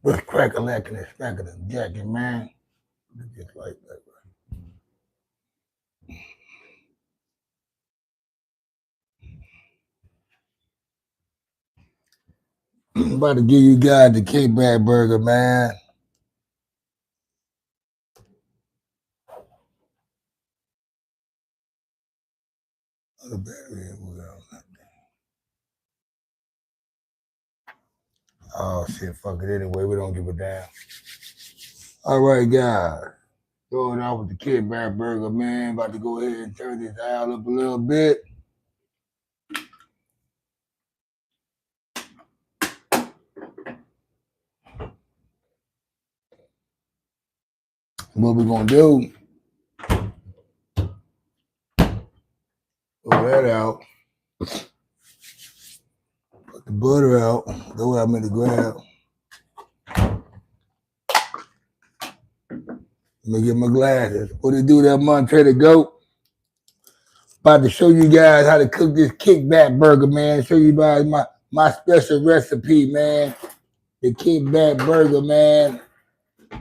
Let's crack a lack and a smack of the jacket, man. Just like that. I'm about to give you guys the kickback burger, man. The battery was out. Oh shit, fuck it anyway. We don't give a damn. All right, guys. Going off with the kickback burger, man. About to go ahead and turn this dial up a little bit. What we gonna do? Throw that out. Put the butter out. Throw what I'm in the ground. Let me get my glasses. What it do, that Montana goat? About to show you guys how to cook this kickback burger, man. Show you guys my special recipe, man. The kickback burger, man.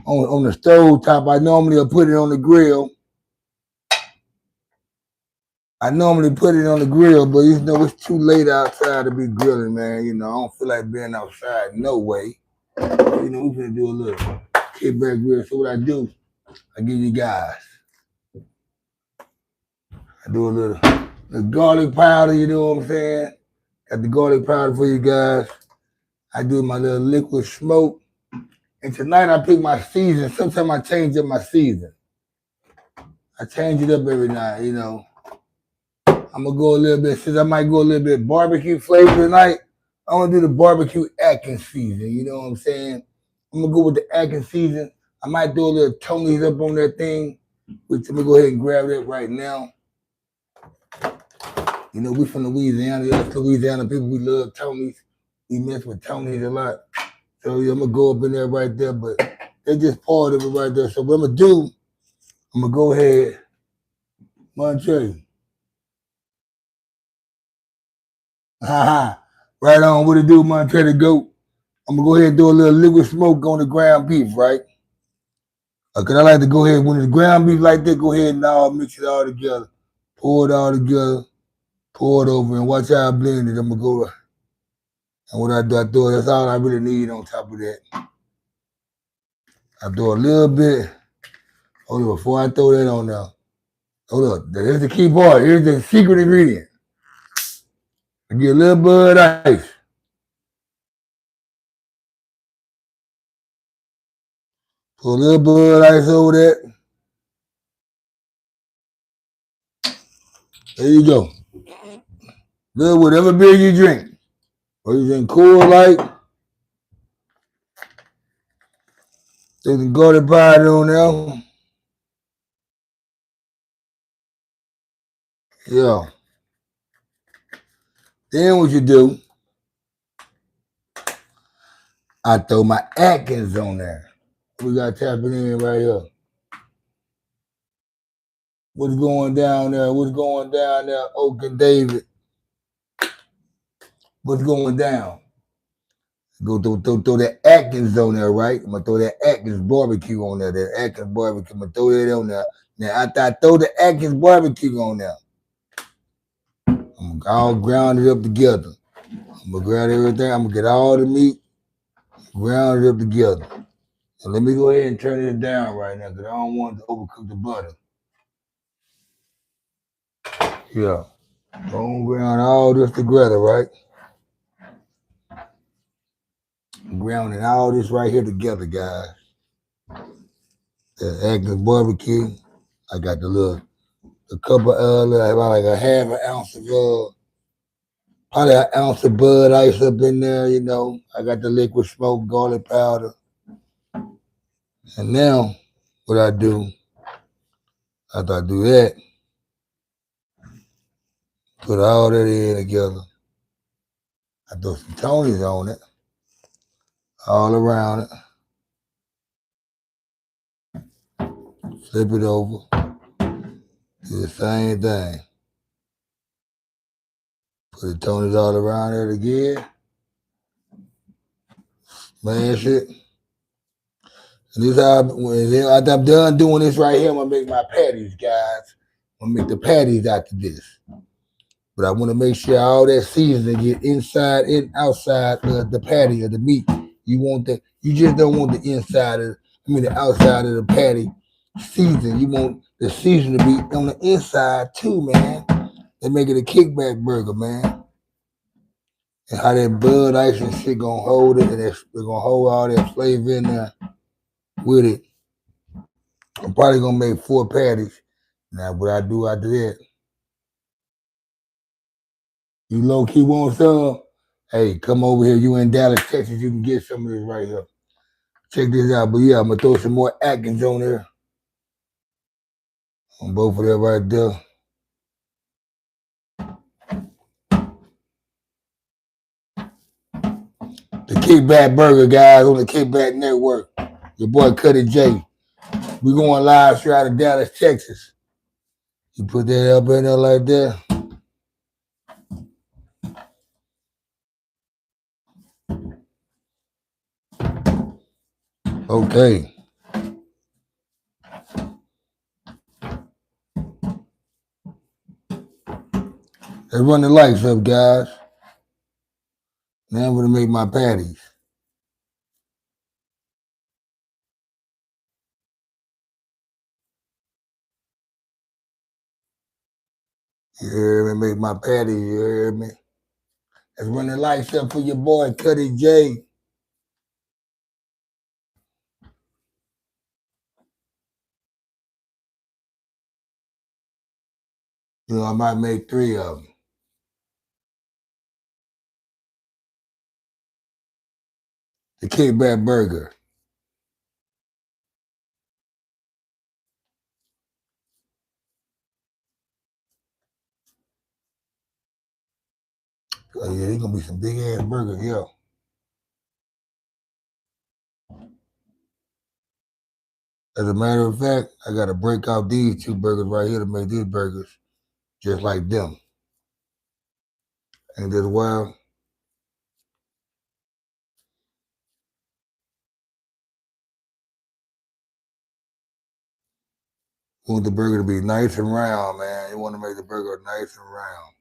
On the stove top. I normally put it on the grill. I normally put it on the grill, but you know it's too late outside to be grilling, man. You know, I don't feel like being outside, no way. You know, we're gonna do a little kickback grill. So what I do, I give you guys. I do a little garlic powder, you know what I'm saying? Got the garlic powder for you guys. I do my little liquid smoke. And tonight I pick my season. Sometimes I change up my season. I change it up every night, you know. I'm gonna go a little bit, since I might go a little bit barbecue flavor tonight, I'm gonna do the barbecue Atkins season, you know what I'm saying? I'm gonna go with the Atkins season. I might do a little Tony's up on that thing, which I'm gonna go ahead and grab that right now. You know, we from Louisiana, us Louisiana people, we love Tony's. We mess with Tony's a lot. So yeah, I'm gonna go up in there right there, but they just part of it right there. So what I'm gonna do, I'm gonna go ahead, Montre. Haha. Right on, what it do, Montre the goat. I'm gonna go ahead and do a little liquid smoke on the ground beef, right? Cause I like to go ahead, when it's ground beef like that, go ahead and all mix it all together. Pour it all together, pour it over, and watch how I blend it. I'm gonna go, and what I do, I throw it, that's all I really need on top of that. I throw a little bit, hold on, before I throw that on there. Hold up, here's the key part, here's the secret ingredient. I get a little Bud Ice. Put a little Bud Ice over that. There you go. Little whatever beer you drink. Or you drink Cool Light. They can go to buy it on there. Yeah. Then what you do, I throw my Atkins on there. We got to tap it in right here. What's going down there? What's going down there, Oak and David? What's going down? Go throw that Atkins on there, right? I'm going to throw that Atkins barbecue on there. That Atkins barbecue. I'm going to throw that on there. Now, after I throw the Atkins barbecue on there, I'm all ground it up together. I'm going to ground everything. I'm going to get all the meat, ground it up together. So let me go ahead and turn it down right now because I don't want to overcook the butter. Yeah. Don't ground all this together, right? Grounding all this right here together, guys. The Atkins barbecue. I got a couple of about like a half an ounce of probably an ounce of Bud Ice up in there, you know. I got the liquid smoke garlic powder. And now what I do, after I do that, put all that in together. I throw some Tony's on it, all around it. Flip it over. Do the same thing. Put the Tony's all around it again. Smash it. And this after I'm done doing this right here, I'm gonna make my patties, guys. I'm gonna make the patties after this. But I want to make sure all that seasoning get inside and outside the patty of the meat. You just don't want the the outside of the patty season. You want the season to be on the inside too, man. They make it a kickback burger, man. And how that blood ice and shit gonna hold it, and they're gonna hold all that flavor in there with it. I'm probably gonna make 4 patties. Now, what I do after that, you low key want some? Hey, come over here. You in Dallas, Texas, you can get some of this right here. Check this out. But yeah, I'm gonna throw some more Atkins on there. On both of them right there. The Kickback Burger, guys, on the Kickback Network. Your boy Cutty J. We going live straight out of Dallas, Texas. You put that up in there like that. Okay. Let's run the lights up, guys. Now I'm gonna make my patties. You hear me? Make my patties, you hear me? Let's run the lights up for your boy Cutty J. You know, I might make 3 of them. The Kickback Burger. Oh yeah, it's gonna be some big ass burgers, yeah. As a matter of fact, I gotta break out these 2 burgers right here to make these burgers just like them. Ain't that wild? You want the burger to be nice and round, man. You want to make the burger nice and round.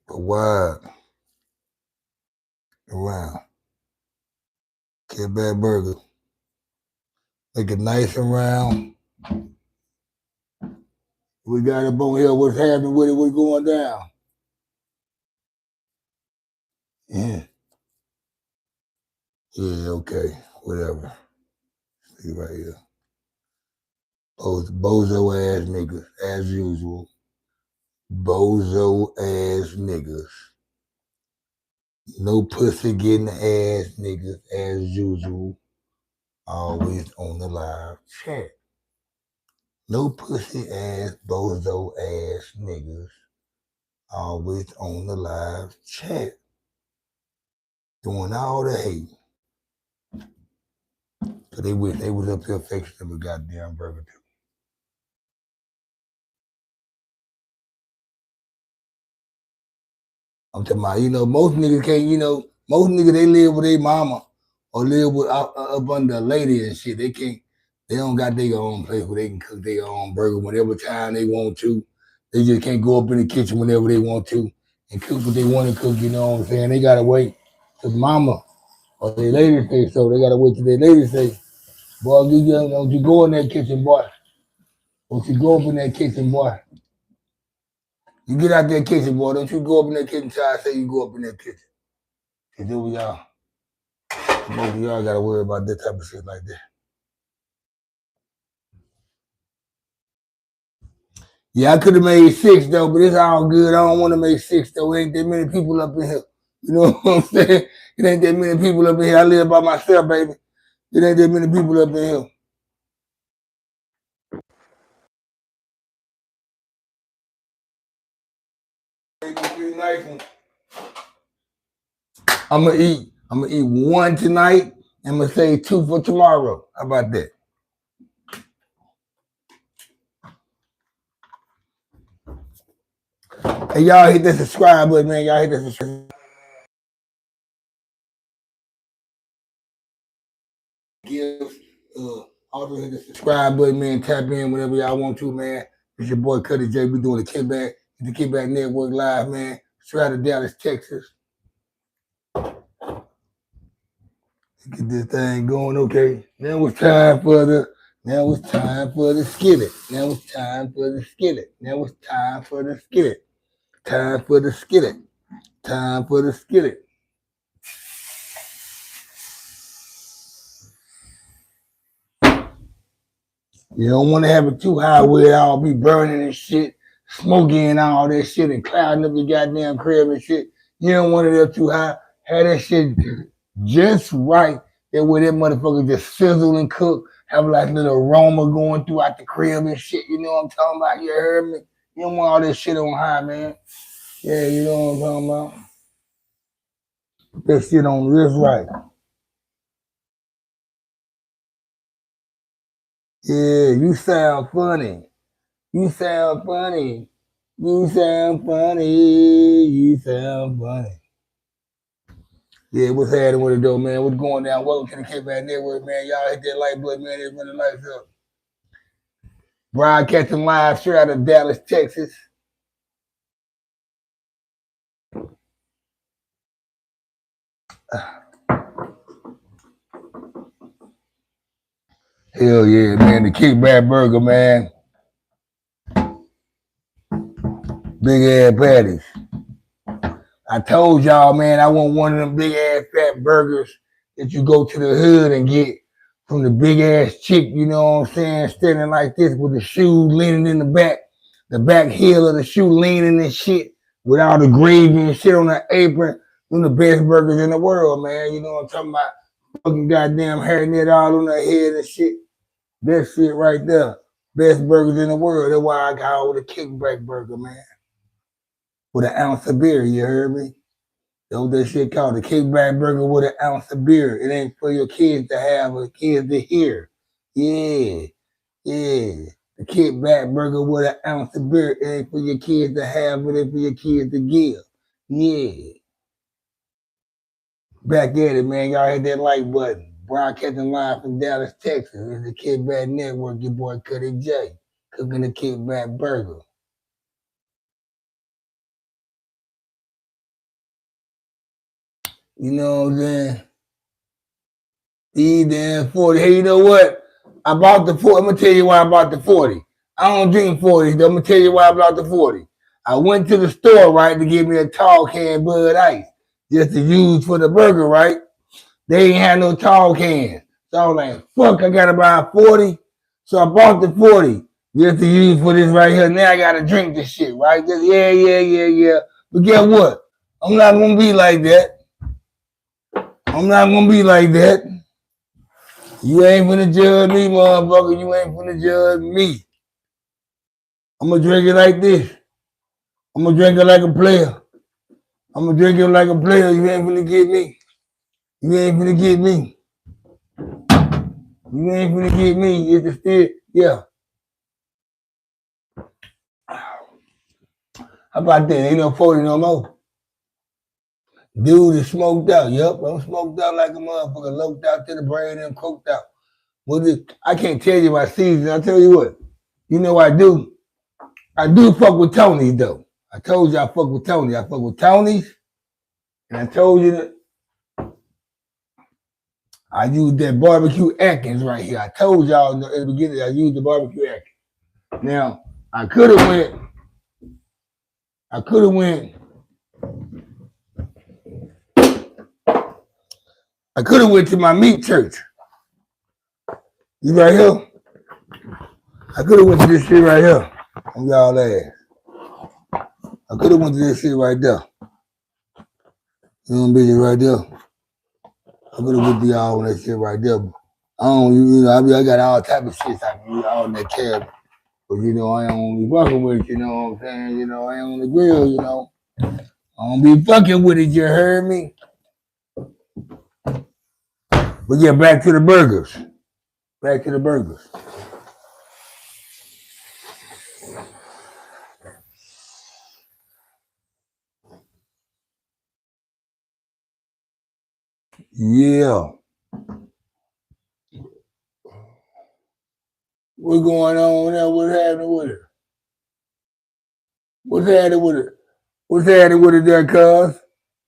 But wide and round. Kickback burger. Make it nice and round. We got up on here. What's happening with it? What's going down? Yeah. Yeah, okay. Whatever. See right here. Bozo ass niggas, as usual. Bozo ass niggas. No pussy getting ass niggas, as usual. Always on the live chat. No pussy ass, bozo ass niggas. Always on the live chat. Doing all the hate. So they was up here fixing them a goddamn burger too. I'm talking about, most niggas can't, most niggas they live with their mama or live with up under a lady and shit. They don't got their own place where they can cook their own burger whenever time they want to. They just can't go up in the kitchen whenever they want to and cook what they want to cook, you know what I'm saying? They gotta wait till mama or their lady say so. They gotta wait till their lady say, boy, don't you go in that kitchen, boy. Don't you go up in that kitchen, boy. You get out that kitchen, boy. Don't you go up in that kitchen till I say you go up in that kitchen. Cause then both of y'all gotta worry about that type of shit like that. Yeah, I could have made 6 though, but it's all good. I don't want to make 6 though. It ain't that many people up in here. You know what I'm saying? It ain't that many people up in here. I live by myself, baby. It ain't that many people up in here. I'm gonna eat 1 tonight. I'm gonna say 2 for tomorrow. How about that? Hey, y'all hit that subscribe button, man. Y'all hit that subscribe. gifts. Also hit the subscribe button, man. Tap in whenever y'all want to, man. It's your boy Cutty J. We doing the Kickback Network live, man. Straight out of Dallas, Texas. Get this thing going, okay. Now it's time for the skillet. Now it's time for the skillet. Now it's time for the skillet. Time for the skillet. Time for the skillet. You don't want to have it too high where it all be burning and shit, smoking and all that shit and clouding up your goddamn crib and shit. You don't want it up too high. Have that shit just right. That way that motherfucker just sizzle and cook. Have like little aroma going throughout the crib and shit. You know what I'm talking about? You heard me? You don't want all this shit on high, man. Yeah, you know what I'm talking about? Put that shit on this right. Yeah, you sound funny. You sound funny. You sound funny. You sound funny. Yeah, what's happening with it though, man? What's going down? Welcome to the Kickback Network, man. Y'all hit that like button, man. They run the lights up. Broadcasting live straight out of Dallas, Texas. Hell yeah, man. The Kickback Burger, man. Big ass patties. I told y'all, man, I want one of them big ass fat burgers that you go to the hood and get from the big ass chick, you know what I'm saying, standing like this with the shoe leaning in the back heel of the shoe leaning and shit, with all the gravy and shit on the apron. One of the best burgers in the world, man. You know what I'm talking about? Fucking goddamn hairnet all on their head and shit. That shit right there. Best burgers in the world. That's why I call it a kickback burger, man. With an ounce of beer, you heard me? That's what that shit called, the kickback burger with an ounce of beer. It ain't for your kids to have or kids to hear. Yeah, yeah. The kickback burger with an ounce of beer. It ain't for your kids to have, but it's for your kids to give. Yeah. Back at it, man. Y'all hit that like button. Broadcasting live from Dallas, Texas. It's the Kickback Network. Your boy Cutty J. Cooking the kickback burger. You know what I'm saying? These damn 40. Hey, you know what? I bought the 40. I'm going to tell you why I bought the 40. I don't drink 40s. I'm going to tell you why I bought the 40. I went to the store, right, to get me a tall can Bud Ice just to use for the burger, right? They ain't had no tall cans. So I was like, fuck, I got to buy a 40. So I bought the 40 just to use for this right here. Now I got to drink this shit, right? Just, yeah. But guess what? I'm not going to be like that. I'm not going to be like that. You ain't finna judge me, motherfucker. You ain't finna judge me. I'm gonna drink it like this. I'm gonna drink it like a player. I'm gonna drink it like a player. You ain't finna get me. You ain't finna get me. You ain't finna get me. It's the still, yeah. How about that? Ain't no 40 no more. Dude is smoked out. Yup, I'm smoked out like a motherfucker. Loped out to the brain and coked out. I can't tell you my season. I tell you what. You know what I do? I do fuck with Tony's though. I told you I fuck with Tony. I fuck with Tony's. And I told you that I used that barbecue Atkins right here. I told y'all at the beginning I used the barbecue Atkins. Now, I could have went to my meat church. You right here? I could have went to this shit right here. On y'all ass. I could have went to this shit right there. You know what I'm right there? I could have went to y'all on that shit right there. I don't, I got all type of shit I can use all in that cabinet. But you know, I don't be fucking with it, you know what I'm saying? You know, I ain't on the grill, you know. I don't be fucking with it, you heard me? But yeah, back to the burgers. Back to the burgers. Yeah. What's going on there? What's happening with it? What's happening with it? What's happening with it there, cuz?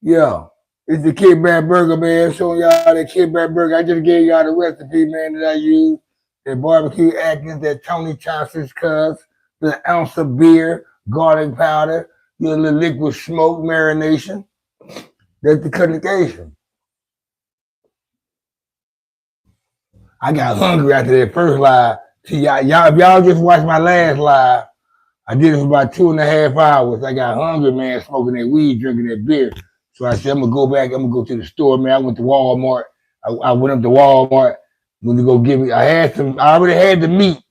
Yeah. It's the kickback burger, man. Showing y'all that kickback burger. I just gave y'all the recipe, man, that I use. That barbecue Atkins, that Tony Johnson's cuz, the ounce of beer, garlic powder, your little liquid smoke marination. That's the cutting. I got hungry after that first live. See, if y'all just watched my last live, I did it for about 2.5 hours. I got hungry, man, smoking that weed, drinking that beer. So I said, I'm gonna go back. I'm gonna go to the store, man. I went to Walmart. I went up to Walmart. Went to go get me. I already had the meat.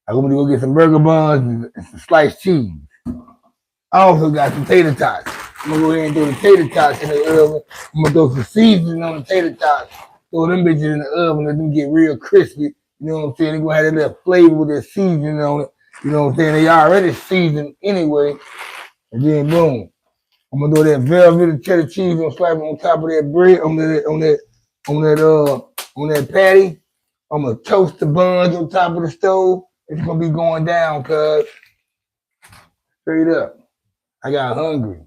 I went to go get some burger buns and some sliced cheese. I also got some tater tots. I'm gonna go ahead and throw the tater tots in the oven. I'm gonna throw some seasoning on the tater tots. Throw them bitches in the oven, let them get real crispy. You know what I'm saying? They're gonna have that little flavor with that seasoning on it. You know what I'm saying? They already seasoned anyway. And then boom. I'm gonna throw that velvet cheddar cheese and slap it on top of that bread, on that patty. I'm gonna toast the buns on top of the stove. It's gonna be going down, cuz. Straight up. I got hungry.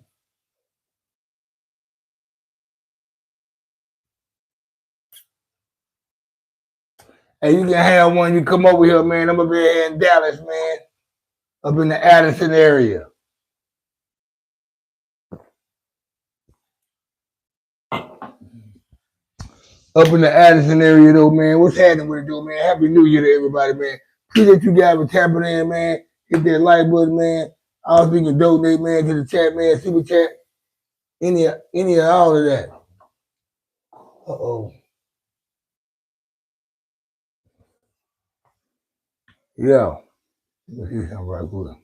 Hey, you can have one. You come over here, man. I'm gonna be here in Dallas, man. Up in the Addison area. Up in the Addison area, though, man. What's happening with it, though, man? Happy New Year to everybody, man. Appreciate you guys for tapping in, man. Hit that like button, man. Also, you can donate, man, to the chat, man. Super chat. Any of all of that. Uh-oh. Yeah. Let's see something right quick.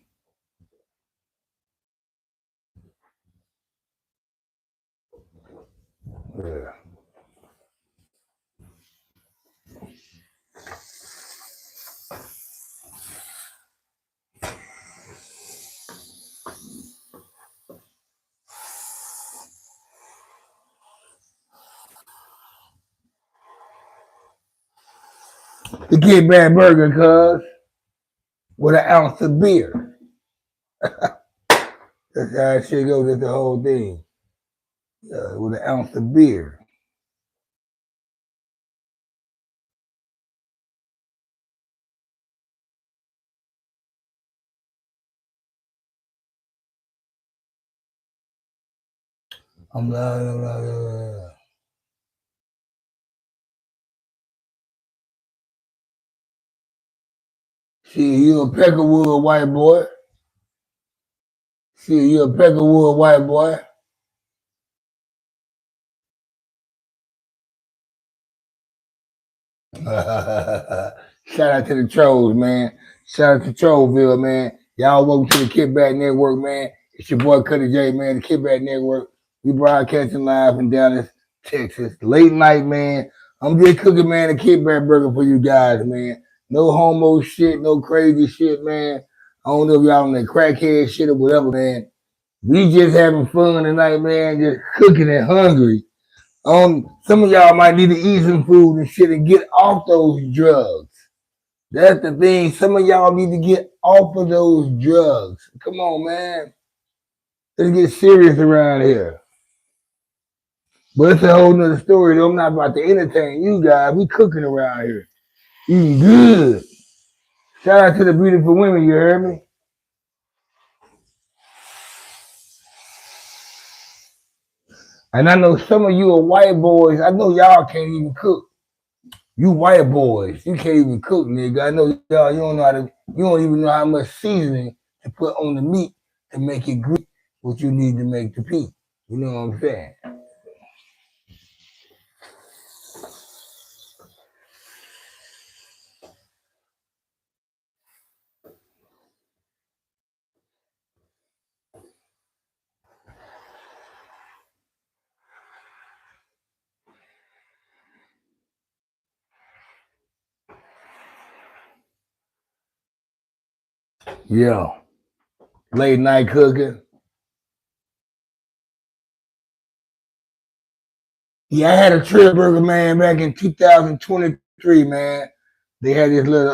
Yeah. The Kid Bad Burger, cuz, with an ounce of beer. That's how that shit goes. That's the whole thing. With an ounce of beer. I'm like. See, you a Peckerwood white boy. See, you a Peckerwood white boy. Shout out to the trolls, man. Shout out to Trollville, man. Y'all welcome to the Kickback Network, man. It's your boy Cutty J, man. The Kickback Network. We broadcasting live from Dallas, Texas. Late night, man. I'm just cooking, man, a kickback burger for you guys, man. No homo shit, no crazy shit, man. I don't know if y'all on that crackhead shit or whatever, man. We just having fun tonight, man. Just cooking and hungry. Some of y'all might need to eat some food and shit and get off those drugs. That's the thing. Some of y'all need to get off of those drugs. Come on, man. Let's get serious around here. But it's a whole nother story, though. I'm not about to entertain you guys. We cooking around here. Eating good. Shout out to the beautiful women, you heard me? And I know some of you are white boys. I know y'all can't even cook. You white boys, you can't even cook, nigga. I know y'all, you don't even know how much seasoning to put on the meat to make it grease what you need to make the pea. You know what I'm saying? Yeah. Late night cooking. Yeah, I had a trip burger, man, back in 2023, man. They had this little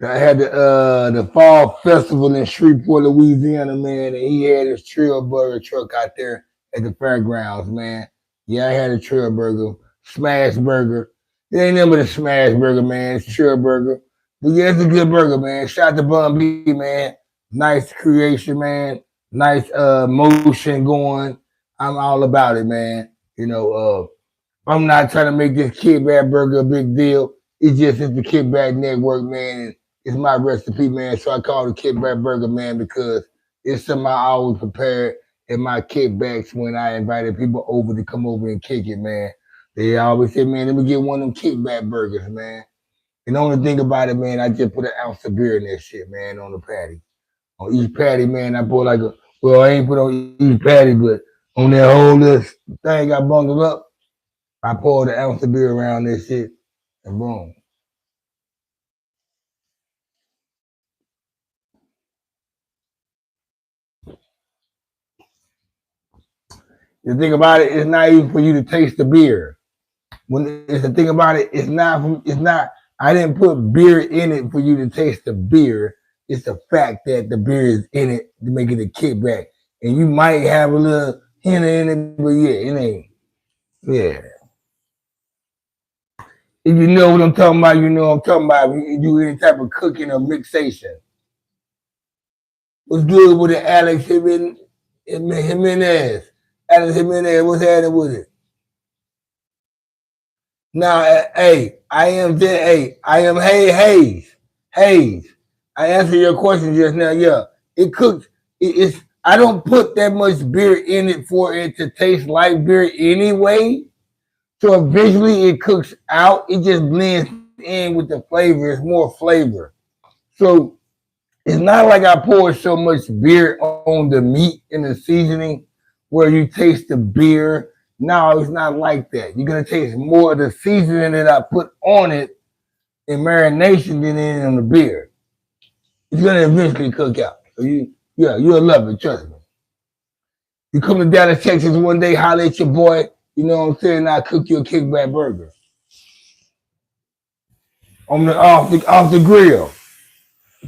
I had the fall festival in Shreveport, Louisiana, man, and he had his trail burger truck out there at the fairgrounds, man. Yeah, I had a trail burger, smash burger. It ain't nothing but a smash burger, man. It's trail burger. But yeah, it's a good burger, man. Shout out to Bun B, man. Nice creation, man. Nice motion going. I'm all about it, man. I'm not trying to make this kickback burger a big deal. It's the kickback network, man. And it's my recipe, man. So I call it kickback burger, man, because it's something I always prepared in my kickbacks when I invited people over to come over and kick it, man. They always say, man, let me get one of them kickback burgers, man. And the only thing about it, man, I just put an ounce of beer in that shit, man, on the patty. On each patty, man, I put well, I ain't put on each patty, but on that whole little thing I bundled up, I poured an ounce of beer around this shit, and boom. The thing about it, it's not even for you to taste the beer. When it's the thing about it, it's not. It's not. I didn't put beer in it for you to taste the beer. It's the fact that the beer is in it to make it a kickback, and you might have a little hint in it, but yeah, it ain't. Yeah. If you know what I'm talking about, you know what I'm talking about. If you do any type of cooking or mixation. What's good with it, Alex Jimenez? Alex Jimenez, what's happening with it? Now, I am Hayes. Hayes. I answered your question just now. Yeah, it cooks. It's. I don't put that much beer in it for it to taste like beer anyway. So eventually it cooks out. It just blends in with the flavor. It's more flavor. So it's not like I pour so much beer on the meat in the seasoning where you taste the beer. No, it's not like that. You're gonna taste more of the seasoning that I put on it in marination than in the beer. It's gonna eventually cook out. So you'll love it, trust me. You come to Dallas, Texas one day, holler at your boy, you know what I'm saying? I'll cook you a kickback burger. On the off the grill.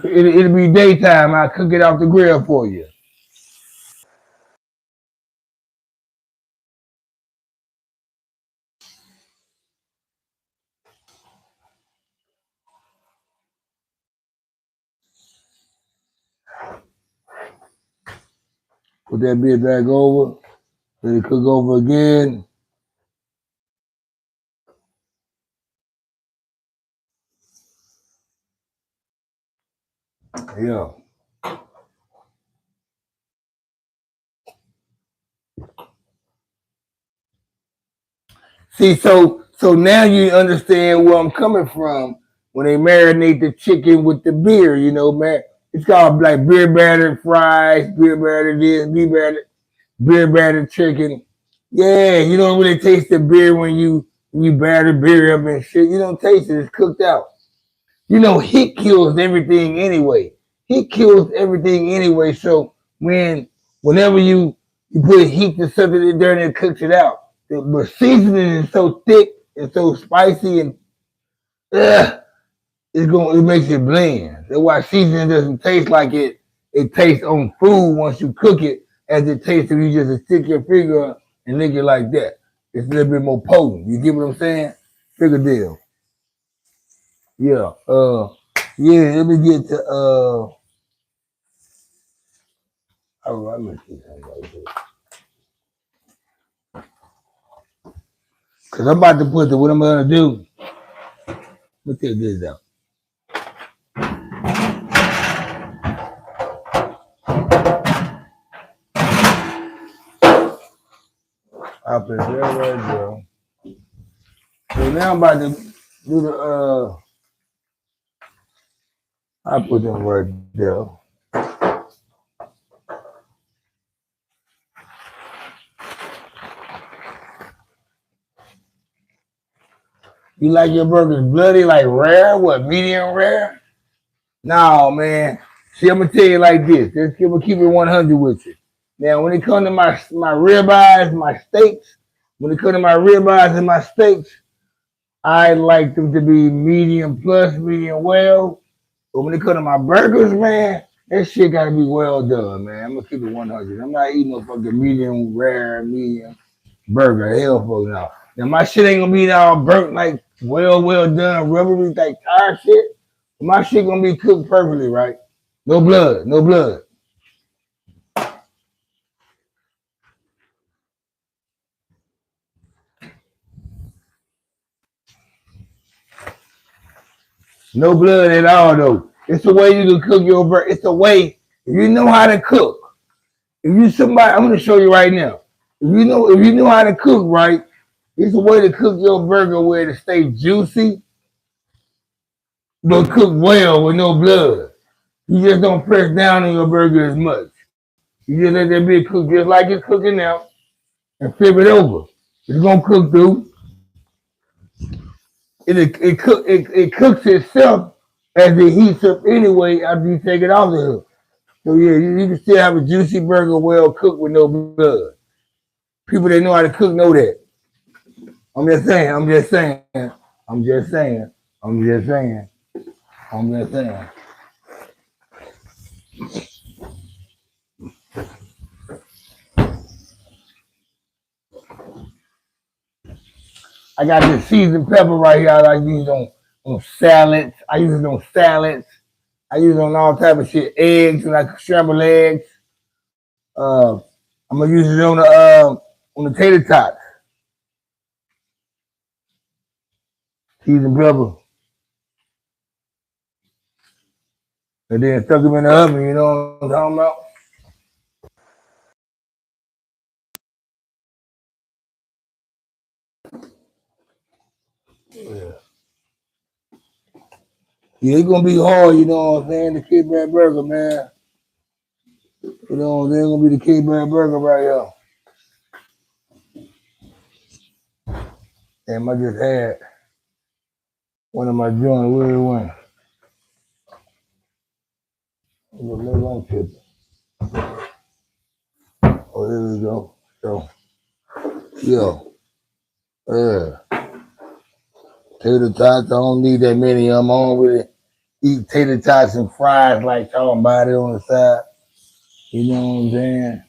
It'll be daytime, I'll cook it off the grill for you. Put that beer back over. Let it cook over again. Yeah. See, so now you understand where I'm coming from when they marinate the chicken with the beer. Man, it's called like beer battered fries, beer battered this, beer battered chicken. Yeah, you don't really taste the beer when you batter beer up and shit. You don't taste it; it's cooked out. Heat kills everything anyway. Heat kills everything anyway. So whenever you put heat to something in there and it cooks it out, but seasoning is so thick and so spicy and ugh, it makes it bland. That's why seasoning doesn't taste like it tastes on food once you cook it, as it tastes if you just stick your finger and lick it like that. It's a little bit more potent. You get what I'm saying? Bigger deal. Yeah. Yeah, let me get to all right, let me see something right here. Cause I'm about to put what I'm gonna do. Let me take this out. I'll put it right there. So now I'm about to do the I put them right there. You like your burgers bloody, like rare? What, medium rare? No, man. See, I'm gonna tell you like this. I'm gonna keep it 100 with you. Now, when it comes to my ribeyes, my steaks, when it comes to my ribeyes and my steaks, I like them to be medium plus, medium well. But when it comes to my burgers, man, that shit gotta be well done, man. I'm gonna keep it 100. I'm not eating no fucking medium rare, medium burger. Hell for no. Now my shit ain't gonna be all burnt like well done, rubbery like tire shit. My shit gonna be cooked perfectly, right? No blood, no blood. No blood at all though. It's the way you can cook your burger. It's the way if you know how to cook. If you somebody, I'm gonna show you right now. If you know how to cook right, it's a way to cook your burger where it stay juicy, but cook well with no blood. You just don't press down on your burger as much. You just let that bitch cook just like it's cooking now and flip it over. It's gonna cook through. It cooks itself as it heats up anyway after you take it off the hook. So yeah, you can still have a juicy burger well cooked with no blood. People that know how to cook know that. I'm just saying. I'm just saying. I'm just saying. I'm just saying. I'm just saying. I got this seasoned pepper right here. I like use on salads. I use it on salads. I use it on all type of shit. Eggs, like scrambled eggs. Uh, I'm gonna use it on the tater tots. Seasoned pepper. And then stuck them in the oven. You know what I'm talking about? Yeah. Yeah, it's gonna be hard, you know what I'm saying? The Kid Brad Burger, man. You know what I'm saying? It's gonna be the Kid Brad Burger right here. Damn, I just had one of my joints. Where it went? It was no long tip. Oh, here we go. So, yo, yeah. Tater tots, I don't need that many of them. I don't really eat tater tots and fries like talking about it on the side. You know what I'm saying?